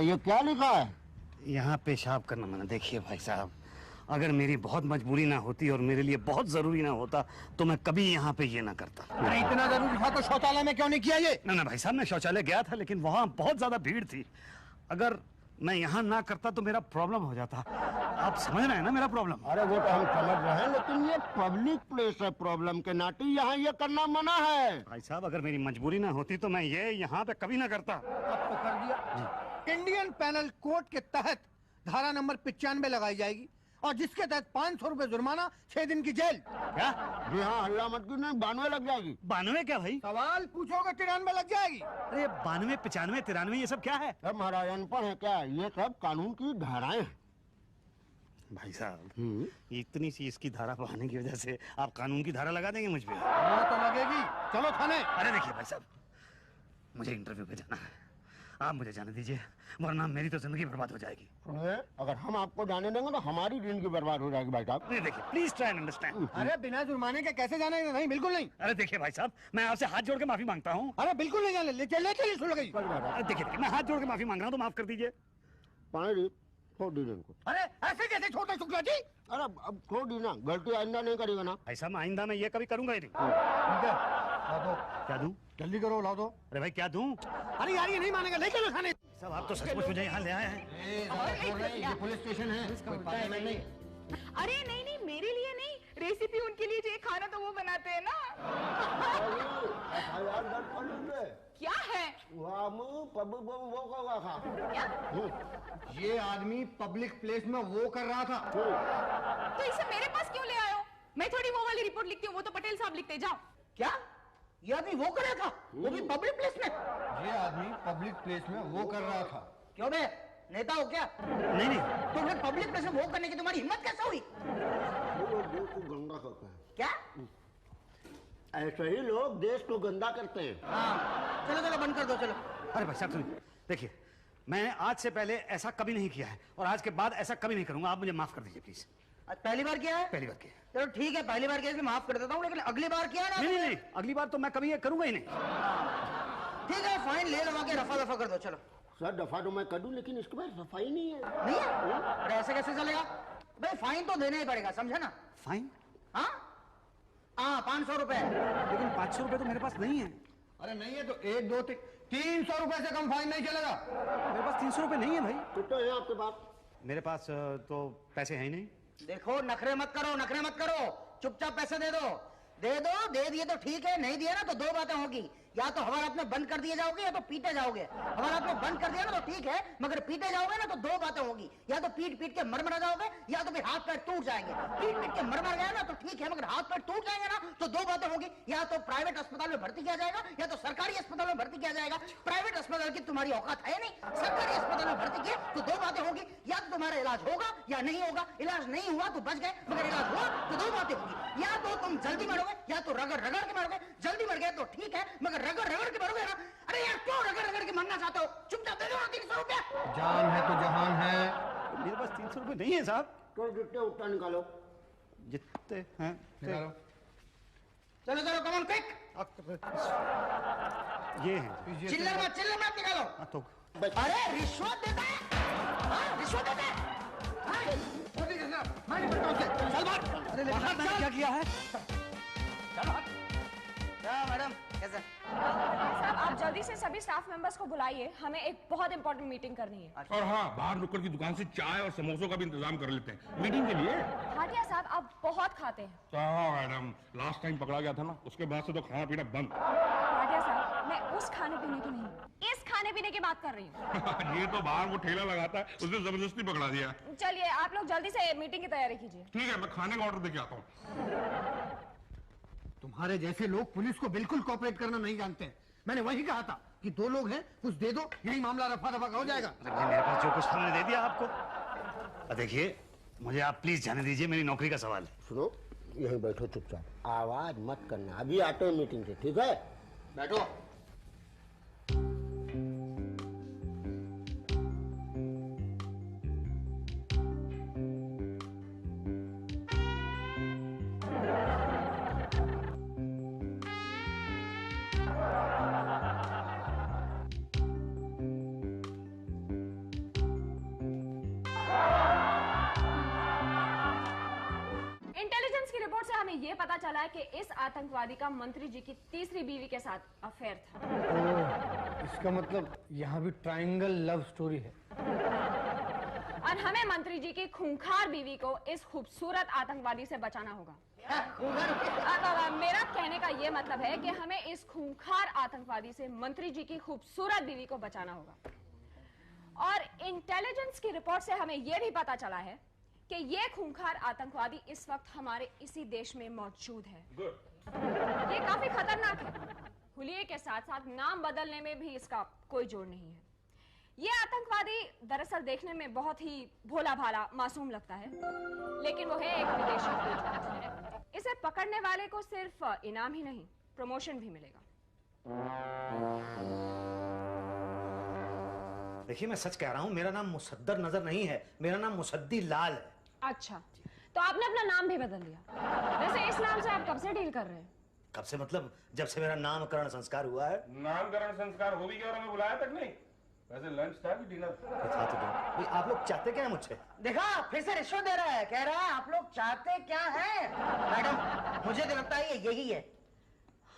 ये क्या लिखा है? यहाँ पेशाब करना मना। देखिए भाई साहब, अगर मेरी बहुत मजबूरी ना होती और मेरे लिए बहुत जरूरी ना होता तो मैं कभी यहाँ पे ये ना करता। अरे इतना जरूरी था तो शौचालय में क्यों नहीं किया ये? ना भाई साहब, मैं शौचालय गया था लेकिन वहाँ बहुत ज्यादा भीड़ थी। अगर मैं यहाँ ना करता तो मेरा प्रॉब्लम हो जाता। आप समझ रहे हैं ना मेरा प्रॉब्लम? अरे वो तो हम समझ रहे हैं, लेकिन ये पब्लिक प्लेस है, प्रॉब्लम के नाते यहाँ ये करना मना है। भाई साहब, अगर मेरी मजबूरी ना होती तो मैं ये यहाँ पे कभी ना करता। अब तो कर दिया। इंडियन पैनल कोड के तहत धारा नंबर 95 लगाई जाएगी और जिसके तहत 500 रुपए जुर्माना, 6 दिन की जेल। क्या? जी हाँ, हल्ला मत कीजिए, 92 लग जाएगी। 92 क्या भाई? सवाल पूछोगे 93 लग जाएगी। अरे 92, 95, 93 ये सब क्या है? अब महाराज अनपढ़ है क्या? ये सब कानून की धाराएं हैं। भाई साहब, इतनी सी इसकी धारा बढ़ाने की वजह से आप कानून की धारा लगा देंगे मुझ पे? वो तो लगेगी। चलो थाने। अरे देखिए भाई साहब, मुझे इंटरव्यू पे जाना है, आप मुझे जाने दीजिए, वरना मेरी तो जिंदगी बर्बाद हो जाएगी। सुनिए, अगर हम आपको जाने देंगे तो हमारी जिंदगी बर्बाद हो जाएगी भाई साहब। देखिए प्लीज ट्राई एंड अंडरस्टैंड। अरे बिना जुर्माने के कैसे जाने? नहीं, बिल्कुल नहीं। अरे देखिए भाई साहब, मैं आपसे हाथ जोड़ के माफी मांगता हूँ। अरे बिल्कुल नहीं जाने। ले चलिए सुन गई। अरे देखिए, मैं हाथ जोड़ के माफी मांग रहा हूँ, तो माफ कर दीजिए। पानी छोड़ दीजिए इनको। अरे ऐसे कैसे छोटे शुक्ला जी? अरे अब छोड़ दी ना, गलती आइंदा नहीं करेगा ना। भाई साहब, आइंदा मैं ये कभी करूंगा ही नहीं। ठीक है, ला दो। क्या दूं? जल्दी करो, ला दो। अरे भाई क्या दूं? अरे यार ये नहीं मानेगा, ले चलो थाने। साहब आप तो सचमुच मुझे यहाँ ले आए हैं। ये पुलिस स्टेशन है, कोई पार्लियामेंट नहीं। अरे नहीं नहीं, मेरे लिए नहीं, रेसिपी उनके लिए जो खाना तो वो बनाते हैं ना। यार दर्द कर लीजिए। क्या है? ये आदमी पब्लिक प्लेस में वो कर रहा था। तो इसे मेरे पास क्यों ले आए हो? मैं थोड़ी वो वाली रिपोर्ट लिखती हूँ, वो तो पटेल साहब लिखते। जाओ। क्या ये आदमी वो कर रहा था? वो भी पब्लिक प्लेस में? ये आदमी पब्लिक प्लेस में वो कर रहा था। क्यों बे, नेता हो क्या? नहीं नहीं, तो फिर पब्लिक प्लेस में वो करने की तुम्हारी हिम्मत कैसे हुई? देश को गंदा करते हैं। क्या? ऐसे ही लोग देश को गंदा करते हैं। हाँ, चलो चलो बंद कर दो, चलो। अरे भाई साहब सुनिए, देखिए मैंने आज से पहले ऐसा कभी नहीं किया है और आज के बाद ऐसा कभी नहीं करूंगा। आप मुझे माफ कर दीजिए प्लीज। आज पहली बार किया है? पहली बार किया। चलो ठीक है, पहली बार किया इसलिए माफ कर देता हूँ, लेकिन अगली बार किया ना? नहीं नहीं, अगली बार तो मैं कभी ये करूंगा ही नहीं। ठीक है, फाइन ले लगा के रफा दफा कर दो, चलो। सर दफा तो मैं कर दूं, लेकिन इसके बाद सफाई नहीं है। नहीं है? अरे ऐसे कैसे चलेगा भाई? फाइन तो देना ही पड़ेगा, समझे ना? फाइन? हाँ 500 रुपए। लेकिन 500 रुपए तो मेरे पास नहीं है। अरे नहीं है तो 1, 2, 300 रुपए से कम फाइन नहीं चलेगा। मेरे पास 300 रुपए नहीं है भाई। कितना है आपके पास? मेरे पास तो पैसे हैं ही नहीं। देखो, नखरे मत करो, नखरे मत करो, चुपचाप पैसे दे दो। दे दो, दे दिए तो ठीक है, नहीं दिया ना तो दो बातें होगी। या तो हवालात में बंद कर दिए जाओगे या तो पीटे जाओगे। हवालात में बंद कर दिया ना तो ठीक है, मगर पीटे जाओगे ना तो दो बातें होगी। या तो पीट पीट के मर जाओगे या तो फिर हाथ पैर टूट जाएंगे। पीट पीट के मर गया ना तो ठीक है, मगर हाथ पैर टूट जाएंगे ना तो दो बातें होगी। या तो प्राइवेट अस्पताल में भर्ती किया जाएगा या तो सरकारी अस्पताल में भर्ती किया जाएगा। प्राइवेट अस्पताल की तुम्हारी औकात है नहीं, सरकारी अस्पताल में भर्ती किए तो दो बातें होगी। या तो तुम्हारा इलाज होगा या नहीं होगा। इलाज नहीं हुआ तो बच गए, मगर इलाज हुआ तो दो बातें होगी। या तो तुम जल्दी मरोगे या तो रगड़ रगड़ के मरोगे। जल्दी मर गए तो ठीक है, मगर रगड़ रगड़ के मरोगे ना। अरे यार क्यों रगड़ रगड़ के मरना चाहते हो? चुपचाप दे दो 300 रुपया। जान है तो जहान है। मेरे पास 300 रुपए नहीं है साहब। तो जितने उतना निकालो। जितने हैं निकालो। चलो चलो, कम ऑन क्विक। ये हैं। चिल्ला मत निकालो। तो अरे रिश्वत देता है? हाँ, रिश्वत देता है? हाँ? चल बाहर। अरे लेकिन मैंने क्या किया है? क्या मैडम, कैसे? साहब आप जल्दी से सभी स्टाफ मेंबर्स को बुलाइए, हमें एक बहुत इंपॉर्टेंट मीटिंग करनी है। और हाँ, बाहर नुक्कड़ की दुकान से चाय और समोसों का भी इंतजाम कर लेते हैं मीटिंग के लिए। भाटिया साहब आप बहुत खाते हैं। हाँ मैडम, लास्ट टाइम पकड़ा गया था ना, उसके बाद से तो खाना पीना बंद। भाटिया साहब मैं उस खाने पीने की नहीं, इस खाने पीने की बात कर रही हूँ। ये तो बाहर वो ठेला लगाता है, उसने जबरदस्ती पकड़ा दिया। चलिए आप लोग जल्दी से मीटिंग की तैयारी कीजिए। ठीक है, मैं खाने का ऑर्डर देके आता हूँ। तुम्हारे जैसे लोग पुलिस को बिल्कुल कोऑपरेट करना नहीं जानते हैं। मैंने वही कहा था कि 2 लोग हैं, कुछ दे दो, यही मामला रफा दफा का हो जाएगा। मेरे पास जो कुछ था मैंने दे दिया आपको। देखिए मुझे आप प्लीज जाने दीजिए, मेरी नौकरी का सवाल है। सुनो, यहीं बैठो चुपचाप, आवाज मत करना। अभी आते हैं मीटिंग से, ठीक है? बैठो। हमें ये पता चला है कि इस आतंकवादी का मंत्री जी की तीसरी बीवी के साथ अफेयर था। इसका मतलब यहाँ भी ट्रायंगल लव स्टोरी है। और हमें मंत्री जी की खूंखार बीवी को इस खूबसूरत आतंकवादी से बचाना होगा। अब मेरा कहने का ये मतलब है कि हमें इस खूंखार आतंकवादी से मंत्री जी की खूबसूरत बीवी को बचाना होगा। और इंटेलिजेंस की रिपोर्ट से हमें यह भी पता चला है कि ये खूंखार आतंकवादी इस वक्त हमारे इसी देश में मौजूद है। ये काफी खतरनाक है। हुलिये के साथ साथ नाम बदलने में भी इसका कोई जोड़ नहीं है। ये आतंकवादी दरअसल देखने में बहुत ही भोला भाला मासूम लगता है, लेकिन वो है एक विदेशी एजेंट। इसे पकड़ने वाले को सिर्फ इनाम ही नहीं, प्रमोशन भी मिलेगा। देखिए, मैं सच कह रहा हूँ, मेरा नाम मुसद्दर नजर नहीं है, मेरा नाम मुसद्दी लाल है। अच्छा, तो आपने अपना नाम भी बदल दिया। वैसे इस नाम से आप कब से डील कर रहे हैं? कब से मतलब जब से मेरा नामकरण संस्कार हुआ है। नामकरण संस्कार हो भी गया और हमें बुलाया तक नहीं। वैसे लंच था कि डिनर? था तो भाई, आप लोग चाहते क्या है मुझसे? देखा, फिर से रिश्वत दे रहा है। कह रहा है आप लोग चाहते क्या है? मैडम, मुझे तो लगता है ये यही है।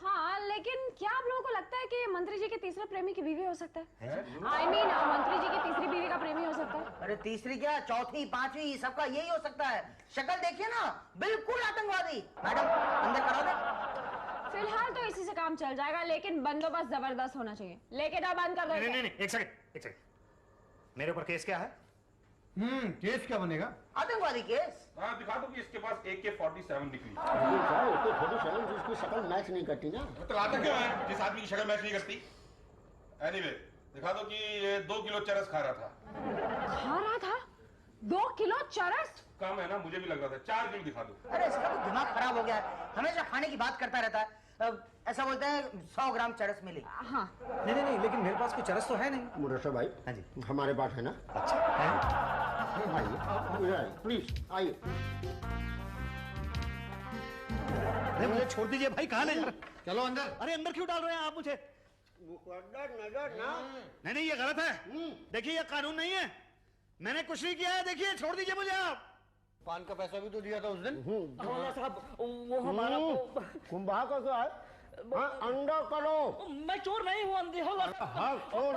हाँ, लेकिन क्या आप लोगों को लगता है कि मंत्री जी के तीसरे प्रेमी की बीवी हो सकता है? I mean, मंत्री जी की तीसरी बीवी का प्रेमी हो सकता है? अरे तीसरी क्या, चौथी, पांचवी, सबका यही हो सकता है। शक्ल देखिए ना, बिल्कुल आतंकवादी। मैडम, अंदर करा दे। फिलहाल तो इसी से काम चल जाएगा, लेकिन बंदोबस्त जबरदस्त होना चाहिए। लेकिन अब बंद कर दो। नहीं, एक सेकंड। मेरे ऊपर केस क्या है? केस क्या बनेगा? आतंकवादी केस। हाँ, दिखा दो कि इसके पास AK-47 निकली। जिसकी शक्ल मैच नहीं करती ना। तो आता क्यों है जिस आदमी की शक्ल मैच नहीं करती? एनीवे, दिखा दो कि ये 2 किलो चरस खा रहा था। 2 किलो चरस? कम है ना, मुझे भी लग रहा था। 4 किलो दिखा दो। अरे इसका तो दिमाग खराब हो गया है, हमेशा खाने की बात करता रहता है। ऐसा बोलते हैं 100 ग्राम चरस मिली। हाँ। नहीं, लेकिन मेरे पास कोई चरस तो है नहीं। मुदस्सिर भाई, हाँ जी, हमारे पास है ना। अच्छा है? आइए, प्लीज आइए। अरे मुझे छोड़ दीजिए भाई, कहाँ ले जा रहे? चलो अंदर। अरे अंदर क्यों डाल रहे हैं आप मुझे? नजर ना। नहीं, ये गलत है। देखिए, ये कानून नहीं है। मैंने कुछ नहीं किया है। देखिए, छोड़ दीजिए मुझे आप। पान का पैसा भी तो दिया था उस दिन। साहब, वो हमारा कुंभा का क्या है? हाँ, अंडा करो। मैं चोर नहीं हूँ, अंधे होगा। हाँ, और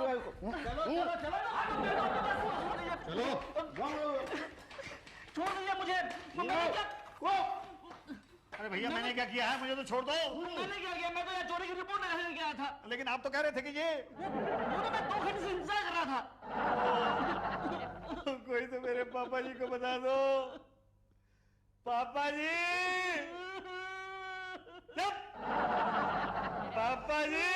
चलो छोड़ दीजिए मुझे। अरे भैया, मैंने क्या किया है? मुझे तो छोड़ दो। मैंने क्या किया? मैं तो यहाँ चोरी की रिपोर्ट लगाने गया था। लेकिन आप तो कह रहे थे कि ये वो तो मैं 2 घंटे से इंतजार कर रहा था। कोई तो मेरे पापा जी को बता दो। पापा जी, पापा जी।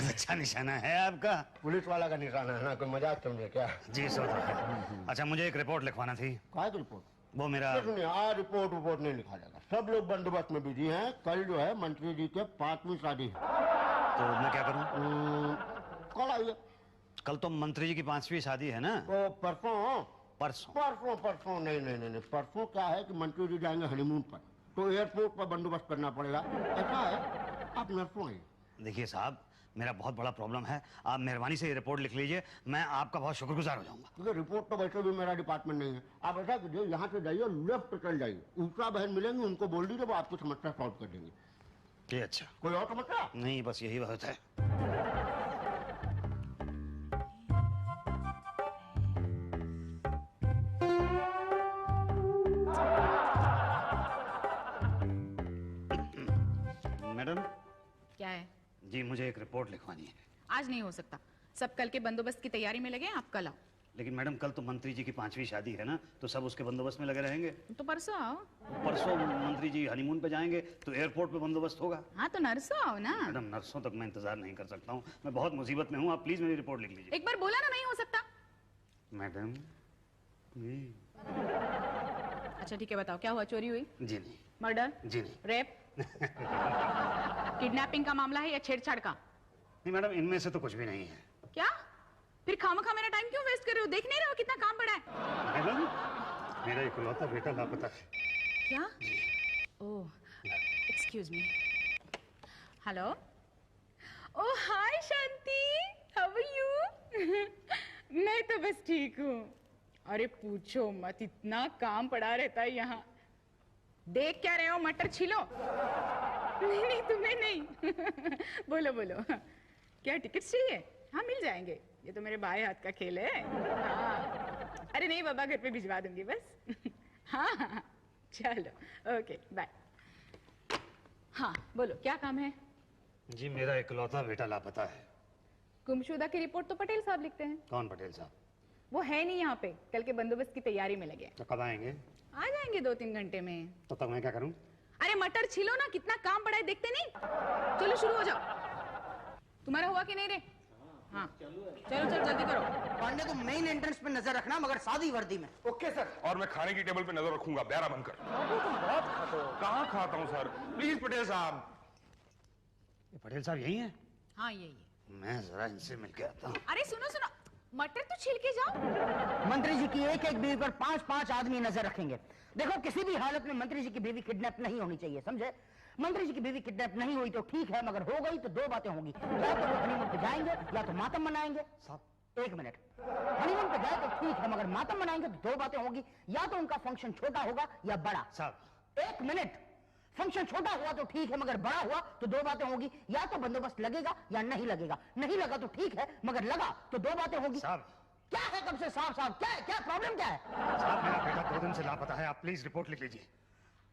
अच्छा निशाना है आपका। पुलिस वाला का निशाना है ना, कोई मजाक समझे क्या? जी सो तो है। अच्छा, मुझे एक रिपोर्ट लिखवाना थी। काय की रिपोर्ट? वो मेरा सुनिए, आज रिपोर्ट नहीं लिखा जाएगा। सब लोग बंदोबस्त में बिजी हैं। कल जो है मंत्री जी के 5वीं शादी है। तो मैं क्या करूं? कल आइए। कल तो मंत्री जी की 5वीं शादी है ना? तो परसों नहीं। परसों क्या है कि मंत्री जी जाएंगे हनीमून पर, तो एयरपोर्ट पर बंदोबस्त करना पड़ेगा। ऐसा है, आप नरसों आइए। देखिए साहब, मेरा बहुत बड़ा प्रॉब्लम है। आप मेहरबानी से ये रिपोर्ट लिख लीजिए, मैं आपका बहुत शुक्रगुजार हो जाऊंगा। क्योंकि रिपोर्ट तो वैसे भी मेरा डिपार्टमेंट नहीं है। आप ऐसा कीजिए, यहाँ से जाइए, लेफ्ट चल जाइए, ऊषा बहन मिलेंगे, उनको बोल दीजिए, वो आपकी समस्या सॉल्व कर देंगे। जी अच्छा। कोई और समस्या? नहीं, बस यही बात है। मैडम। क्या है? जी, मुझे एक रिपोर्ट लिखवानी है। आज नहीं हो सकता, सब कल के बंदोबस्त की तैयारी में लगे हैं, आप कल आओ। लेकिन मैडम, कल तो मंत्री जी की 5वीं शादी है ना, तो सब उसके बंदोबस्त में लगे रहेंगे। तो परसों आओ। परसों मंत्री जी हनीमून पे जाएंगे, तो एयरपोर्ट पे बंदोबस्त होगा। हाँ, तो नरसों आओ ना। मैडम, नर्सों तक मैं इंतजार नहीं कर सकता हूँ। मैं बहुत मुसीबत में हूँ, आप प्लीज मेरी रिपोर्ट लिख लीजिए। एक बार बोला ना नहीं हो सकता। मैडम अच्छा ठीक है, बताओ क्या हुआ? चोरी हुई? जी नहीं। मर्डर? जी नहीं। रेप? किडनैपिंग का मामला है या छेड़छाड़ का? नहीं मैडम, इनमें से तो कुछ भी नहीं है। क्या? फिर खामखा मेरा टाइम क्यों वेस्ट कर रहे हो? देख नहीं रहे हो कितना काम पड़ा है? मैडम, मेरा इकलौता बेटा लापता है। क्या? Oh, excuse me. Hello. Oh hi Shanti, how are you? मैं तो बस ठीक हूँ। अरे पूछो मत, इतना काम पड़ा रहता है यहाँ। देख क्या रहे हो, मटर छिलो। नहीं नहीं तुम्हें नहीं। बोलो बोलो, क्या टिकट चाहिए? हाँ मिल जाएंगे, ये तो मेरे बाएं हाथ का खेल है। हाँ। अरे नहीं बाबा, घर पे भिजवा दूंगी बस। हाँ हाँ चलो ओके बाय। हाँ बोलो क्या काम है? जी मेरा इकलौता बेटा लापता है। गुमशुदा की रिपोर्ट तो पटेल साहब लिखते हैं। कौन पटेल साहब? वो है नहीं यहाँ पे, कल के बंदोबस्त की तैयारी में लगे। तो कब आएंगे? आ जाएंगे 2-3 घंटे में। तो तब मैं क्या करूं? अरे मटर छिलो ना, कितना काम पड़ा है देखते नहीं? चलो शुरू हो जाओ। तुम्हारा हुआ कि नहीं रे? हाँ चलो चलो जल्दी करो। पांडे तुम मेन एंट्रेंस पे नजर रखना, मगर सादी वर्दी में। Okay sir. और मैं खाने की टेबल पे नजर रखूंगा, ब्यारा बनकर। तुम बहुत खाते हो। कहाँ खाता हूँ सर? प्लीज पटेल साहब। ये पटेल साहब यही हैं? हाँ यही। मैं जरा इनसे मिल के आता हूँ। अरे सुनो सुनो, मटर तो छिल के जाओ। मंत्री जी की एक एक बीवी पर 5-5 आदमी नजर रखेंगे। देखो किसी भी हालत में मंत्री जी की बीवी किडनैप नहीं होनी चाहिए, समझे? मंत्री जी की बीवी किडनैप नहीं हुई तो ठीक है, मगर हो गई तो 2 बातें होंगी। या तो वो हनीमून पे जाएंगे या तो मातम मनाएंगे। साहब 1 मिनट, हनीमून पे जाए तो ठीक है, मगर मातम मनाएंगे तो 2 बातें होंगी। या तो उनका फंक्शन छोटा होगा या बड़ा। साहब 1 मिनट, फंक्शन छोटा हुआ तो ठीक है, मगर बड़ा हुआ तो 2 बातें होगी। या तो बंदोबस्त लगेगा या नहीं लगेगा। नहीं लगा तो ठीक है, मगर लगा तो 2 बातें होगी। साहब क्या है कब से साहब साहब, क्या है, क्या प्रॉब्लम क्या है? साहब मेरा बेटा 2 दिन से लापता है, आप प्लीज रिपोर्ट लिख लीजिए।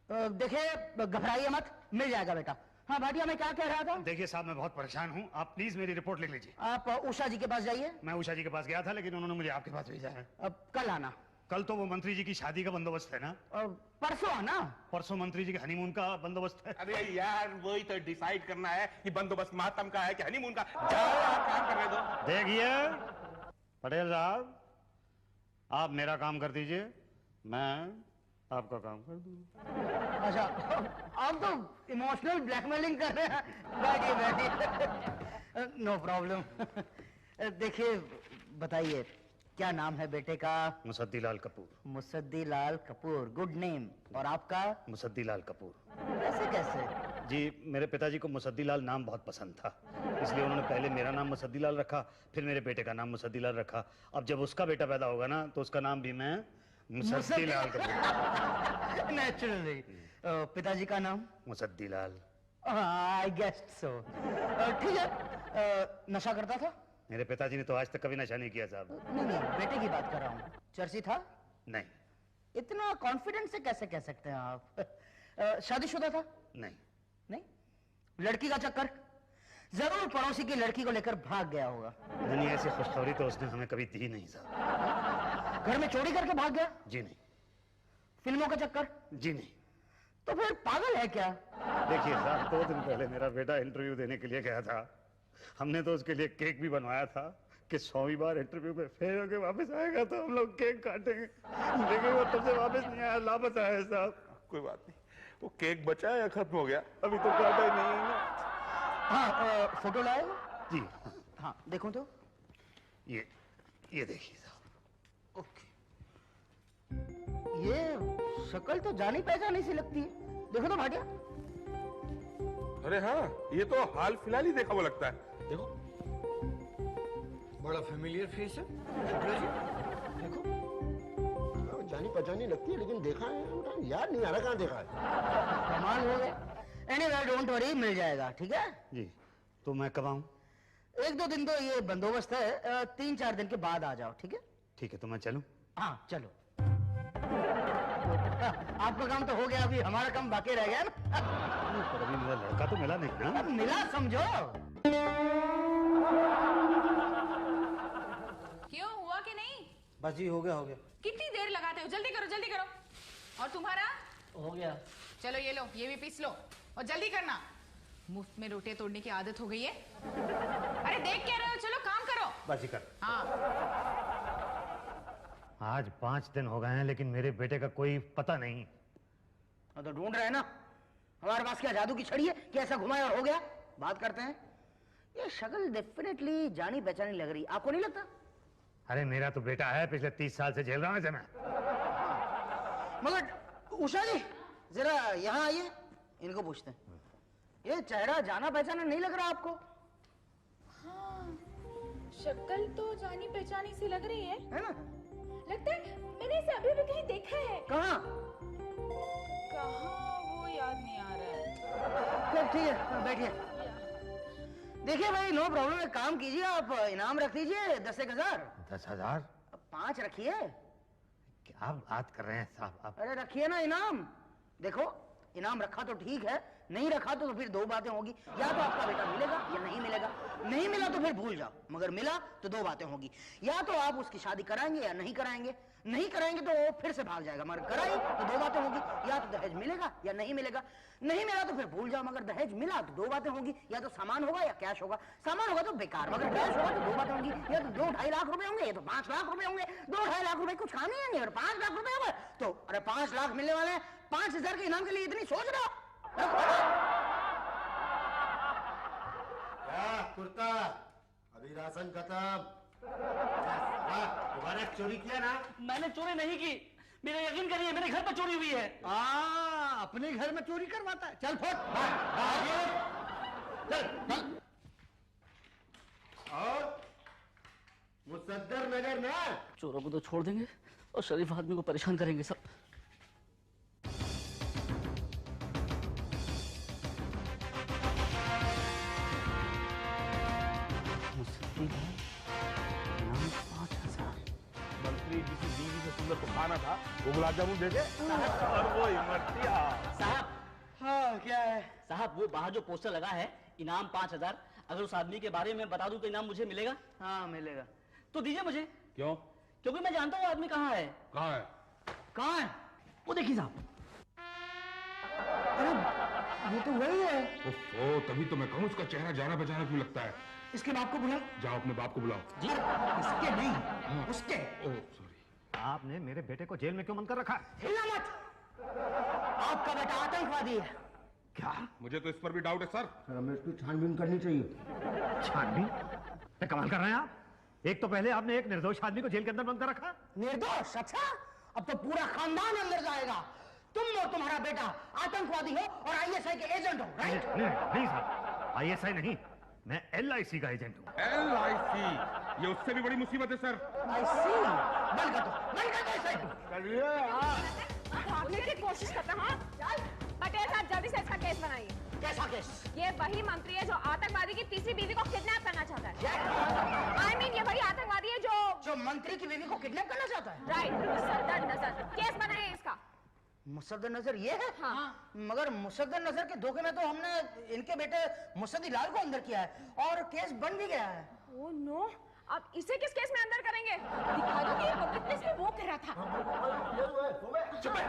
देखिए घबराइए मत, मिल जाएगा बेटा। हाँ भाटिया मैं क्या कह रहा था? देखिए साहब मैं बहुत परेशान हूँ, आप प्लीज मेरी रिपोर्ट लिख लीजिए। आप उषा जी के पास जाइए। मैं उषा जी के पास गया था, लेकिन उन्होंने मुझे आपके पास भेजा है। अब कल आना। कल तो वो मंत्री जी की शादी का बंदोबस्त है ना? परसों आना। परसों मंत्री जी के हनीमून का बंदोबस्त है। अरे यार वही तो डिसाइड करना है कि बंदोबस्त मातम का है कि हनीमून का। जाओ आप काम करने दो। देखिए पटेल साहब, आप मेरा काम कर दीजिए, मैं आपका काम कर दूंगा। अच्छा आप तो इमोशनल ब्लैकमेलिंग कर रहे हैं। बैठिए बैठिए, नो प्रॉब्लम। देखिए बताइए क्या नाम है बेटे का? मुसद्दी लाल कपूर। Musaddi Lal Kapoor, good name. और आपका? मुसद्दी लाल कपूर। ऐसे कैसे? जी मेरे पिताजी को मुसद्दी लाल नाम बहुत पसंद था, इसलिए उन्होंने पहले मेरा नाम मुसद्दी लाल रखा, फिर मेरे बेटे का नाम मुसद्दी लाल रखा। अब जब उसका बेटा पैदा होगा ना तो उसका नाम भी मैं मुसद्दी लाल कपूर। नेचुरली। पिताजी का नाम? मुसद्दी लाल। आई गेस्ड सो। ठीक है। नशा करता था? मेरे पिताजी ने तो आज तक कभी नशा नहीं किया साहब। नहीं बेटे की बात कर रहा हूँ। चर्सी था? नहीं। इतना कॉन्फिडेंस से कैसे कह सकते हैं आप? शादीशुदा था? नहीं। नहीं। लड़की का चक्कर? जरूर पड़ोसी की लड़की को लेकर भाग गया होगा। नहीं ऐसी खुशखबरी तो उसने हमें कभी दी नहीं साहब। घर में चोरी करके भाग गया? जी नहीं। फिल्मों का चक्कर? जी नहीं। तो फिर पागल है क्या? देखिए साहब 2 दिन पहले मेरा बेटा इंटरव्यू देने के लिए गया था, हमने तो उसके लिए केक भी बनवाया था कि 100वीं बार इंटरव्यू में फेल होके वापस आएगा तो हम लोग केक काटेंगे, लेकिन वो तब से वापस नहीं आया, लापता है साहब। कोई बात नहीं, वो केक बचा है या खत्म हो गया? अभी तो काटा ही नहीं है ना। हाँ फोटो लाए? जी हाँ देखो तो। ये देखिए साहब। ओके, ये शक्ल तो जानी पहचानी सी लगती है। देखो तो भाटिया। अरे हाँ, ये तो हाल फिलहाल ही देखा वो लगता है। देखो बड़ा फेमिलियर फेस है शुक्ला जी, देखो। जानी पहचानी लगती है, लेकिन देखा है याद नहीं आ रहा कहाँ देखा है। कमाल हो गया। एनीवे डोंट वरी, मिल जाएगा। ठीक है जी। तो मैं कब आऊं? 1-2 दिन तो ये बंदोबस्त है, 3-4 दिन के बाद आ जाओ। ठीक है? ठीक है, तो मैं चलूं? हाँ चलो। आपका काम तो हो गया, अभी हमारा काम बाकी रह गया ना। पर अभी मेरा लड़का तो मिला नहीं ना। मिला समझो। क्यों, हुआ कि नहीं? बस जी हो गया। कितनी देर लगाते हो? जल्दी करो जल्दी करो। और तुम्हारा? हो गया। चलो ये लो, ये भी पीस लो और जल्दी करना, मुफ्त में रोटियां तोड़ने की आदत हो गई है। अरे देख क्या रहे हो, चलो काम करो। बस ही कर। हाँ आज 5 दिन हो गए हैं लेकिन मेरे बेटे का कोई पता नहीं। तो ढूंढ रहे हैं ना, हमारे पास क्या जादू की छड़ी है कि ऐसा घुमाया और हो गया? बात करते हैं। ये शक्ल डेफिनेटली जानी पहचानी लग रही, आपको नहीं लगता? अरे मेरा तो बेटा है, पिछले 30 साल से झेल रहा हूं इसे मैं। मगर उषा जी जरा यहाँ आइए, इनको पूछते हैं। ये चेहरा जाना पहचाना नहीं लग रहा आपको? हाँ, शक्ल तो जानी पहचानी सी लग रही है है ना? लगता है मैंने इसे अभी भी कहीं देखा है कहाँ? कहाँ वो याद नहीं आ रहा है चल ठीक है, बैठिए। देखिए भाई, नो प्रॉब्लम, एक काम कीजिए, आप इनाम रख दीजिए 10,000। 10,000? 5 रखिए। क्या बात कर रहे हैं साहब आप? अरे रखिए ना इनाम। देखो, इनाम रखा तो ठीक है, नहीं रखा तो फिर दो बातें होगी, या तो आपका बेटा मिलेगा या नहीं मिलेगा। नहीं मिला तो फिर भूल जाओ, मगर मिला तो दो बातें होगी, या तो आप उसकी शादी कराएंगे या नहीं कराएंगे। नहीं कराएंगे तो वो फिर से भाग जाएगा, मगर कराई तो दो बातें होगी, या तो दहेज मिलेगा या नहीं मिलेगा। नहीं मिला तो फिर भूल जाओ, मगर दहेज मिला तो दो बातें होंगी, या तो सामान होगा या कैश होगा। सामान होगा तो बेकार, मगर कैश होगा तो दो बातें होंगी, या तो 2-2.5 लाख रुपए होंगे, या तो 5 लाख रुपए होंगे। 2-2.5 लाख रुपए कुछ काम नहीं आएंगे, और 5 लाख रुपए होगा तो अरे 5 लाख मिलने वाले हैं, 5,000 के इनाम के लिए इतनी सोच रहे हो? कुर्ता अभी राशन खत्म। दोबारा चोरी किया ना? मैंने चोरी नहीं की, मेरा यकीन करिए मेरे घर पर चोरी हुई है। अपने घर में चोरी करवाता है। चल फट। चल और मुसद्दर नगर ना। चोरों को तो छोड़ देंगे और शरीफ आदमी को परेशान करेंगे सब। मंत्री जी की बीवी से सुंदर को खाना था, वो गुलाब जामुन दे दे और वो इमरतिया। साहब, हाँ क्या है? साहब वो बाहर जो पोस्टर लगा है, इनाम 5,000, अगर उस आदमी के बारे में बता दूं तो इनाम मुझे मिलेगा? हाँ मिलेगा। तो दीजिए मुझे। क्यों? क्योंकि मैं जानता हूँ वो आदमी कहाँ है। कहाँ है? कहाँ है? वो देखिए साहब। अरे ये तो वही है। ओह, तभी तो मैं कहूँ उसका चेहरा जाना पहचाना क्यों लगता है। इसके बाप को बुला। जाओ अपने बाप को बुलाओ। जी इसके नहीं, उसके। Oh sorry. आपने मेरे बेटे को जेल में क्यों बंद कर रखा? हिला मत। आपका बेटा आतंकवादी है। क्या? मुझे तो इस पर भी डाउट है सर। हमें इसकी छानबीन करनी चाहिए। छानबीन? क्या कमाल कर रहे हैं आप? एक तो पहले आपने एक निर्दोष आदमी को जेल के अंदर बंद कर रखा। निर्दोष? अच्छा, अब तो पूरा खानदान अंदर जाएगा। तुम और तुम्हारा बेटा आतंकवादी हो और ISI के एजेंट हो, राइट? नहीं साहब, ISI नहीं, मैं LIC का एजेंट हूँ। LIC? ये उससे भी बड़ी मुसीबत है सर। I see। बंद कर दो इसे। भागने की कोशिश करता है। हाँ, पटेल साहब जल्दी से इसका केस बनाइए। कैसा केस? ये वही मंत्री है जो आतंकवादी की तीसरी बीवी को किडनैप करना चाहता है। I mean, ये वही आतंकवादी है जो मंत्री की बीवी को किडनैप करना चाहता है। राइट, मुसद्दर नजर। केस बनाइए इसका। मुसद्दर नजर ये है? हाँ। मगर मुसद्दर नजर के धोखे में तो हमने इनके बेटे मुसद्दी लाल को अंदर किया है और केस बन भी गया है। ओह नो, आप इसे किस केस में अंदर करेंगे? दिखा दो कि ये पब्लिक प्लेस में वो कर रहा था। चुप है।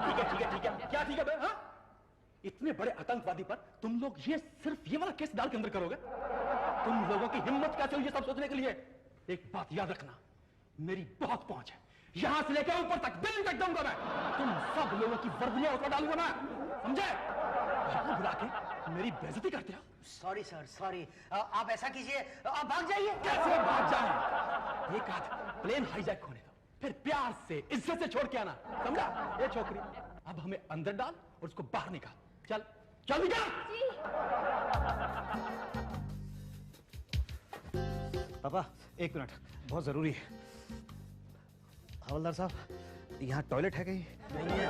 ठीक है। क्या ठीक है बे? हाँ? इतने बड़े आतंकवादी पर तुम लोग सिर्फ ये वाला केस डाल के अंदर करोगे? तुम लोगों की हिम्मत कैसे हुई ये सब सोचने के लिए? एक बात याद रखना, मेरी बहुत पहुंच है, यहां से लेकर ऊपर तक दिल्ली तक दूंगा मैं। तुम सब लोगों की वर्दियां उतर डालूंगा मैं, समझे? यहां बुला के मेरी बेइज्जती करते हो। Sorry sir, sorry. आप ऐसा कीजिए, आप भाग जाइए। कैसे भाग जाए? एक आध प्लेन हाईजैक होने दो, फिर प्यार से इज्जत से छोड़ के आना, समझा? ये छोकरी अब हमें अंदर डाल और उसको बाहर निकाल। चल चल निकाल। पापा एक मिनट, बहुत जरूरी है। हवलदार साहब, यहाँ टॉयलेट है कहीं? नहीं है।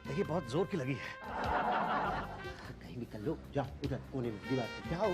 देखिए बहुत जोर की लगी है। कहीं भी कर लो, जा उधर कोने में दीवार पे जाओ।